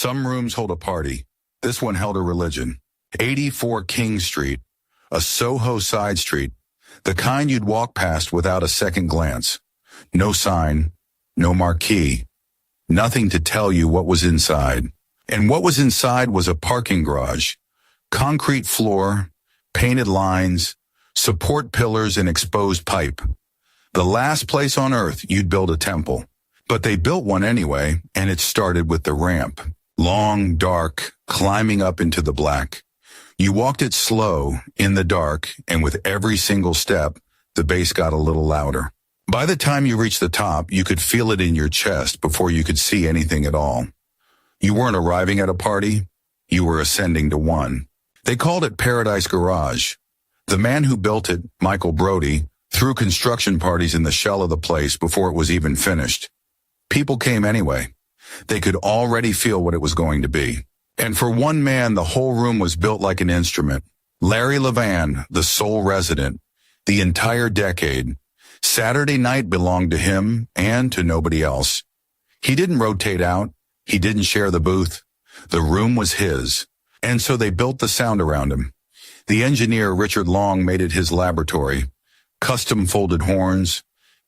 Some rooms hold a party. This one held a religion. 84 King Street, a Soho side street, the kind you'd walk past without a second glance. No sign, no marquee, nothing to tell you what was inside. And what was inside was a parking garage, concrete floor, painted lines, support pillars, and exposed pipe. The last place on earth you'd build a temple. But they built one anyway, and it started with the ramp. Long, dark, climbing up into the black. You walked it slow, in the dark, and with every single step, the bass got a little louder. By the time you reached the top, you could feel it in your chest before you could see anything at all. You weren't arriving at a party, you were ascending to one. They called it Paradise Garage. The man who built it, Michael Brody, threw construction parties in the shell of the place before it was even finished. People came anyway. They could already feel what it was going to be. And for one man, the whole room was built like an instrument. Larry Levan, the sole resident, the entire decade. Saturday night belonged to him and to nobody else. He didn't rotate out. He didn't share the booth. The room was his. And so they built the sound around him. The engineer, Richard Long, made it his laboratory. Custom folded horns,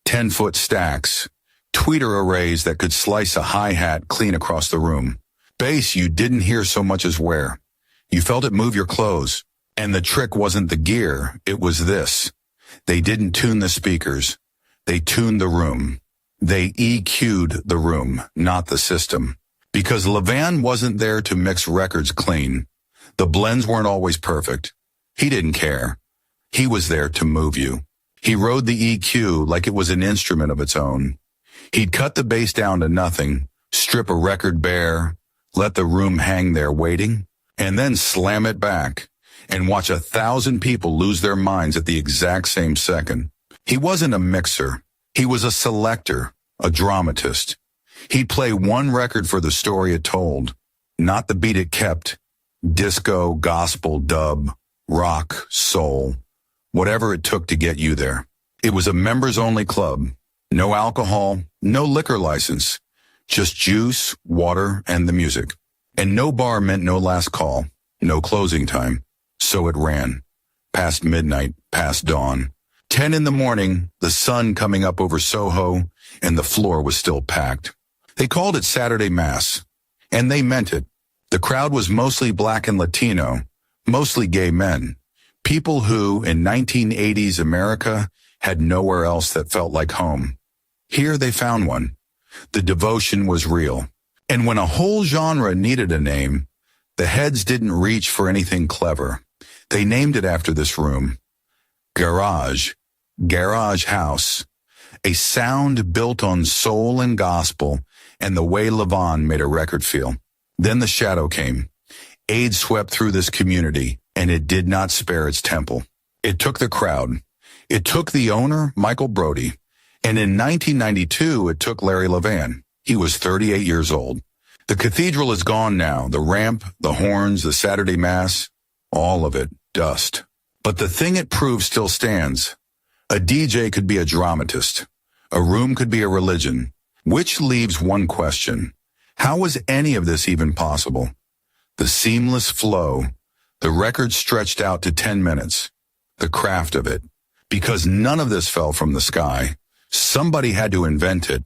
10-foot stacks, tweeter arrays that could slice a hi-hat clean across the room. Bass you didn't hear so much as where. You felt it move your clothes. And the trick wasn't the gear, it was this. They didn't tune the speakers. They tuned the room. They EQ'd the room, not the system. Because Levan wasn't there to mix records clean. The blends weren't always perfect. He didn't care. He was there to move you. He rode the EQ like it was an instrument of its own. He'd cut the bass down to nothing, strip a record bare, let the room hang there waiting, and then slam it back and watch 1,000 people lose their minds at the exact same second. He wasn't a mixer. He was a selector, a dramatist. He'd play one record for the story it told, not the beat it kept. Disco, gospel, dub, rock, soul, whatever it took to get you there. It was a members-only club. No alcohol, no liquor license, just juice, water, and the music. And no bar meant no last call, no closing time. So it ran. Past midnight, past dawn. 10 in the morning, the sun coming up over Soho, and the floor was still packed. They called it Saturday Mass, and they meant it. The crowd was mostly black and Latino, mostly gay men. People who, in 1980s America, had nowhere else that felt like home. Here they found one. The devotion was real. And when a whole genre needed a name, the heads didn't reach for anything clever. They named it after this room. Garage, Garage House, a sound built on soul and gospel and the way Levan made a record feel. Then the shadow came. AIDS swept through this community, and it did not spare its temple. It took the crowd. It took the owner, Michael Brody. And in 1992, it took Larry Levan. He was 38 years old. The cathedral is gone now. The ramp, the horns, the Saturday Mass, all of it, dust. But the thing it proved still stands. A DJ could be a dramatist. A room could be a religion. Which leaves one question. How was any of this even possible? The seamless flow. The record stretched out to 10 minutes. The craft of it. Because none of this fell from the sky. Somebody had to invent it,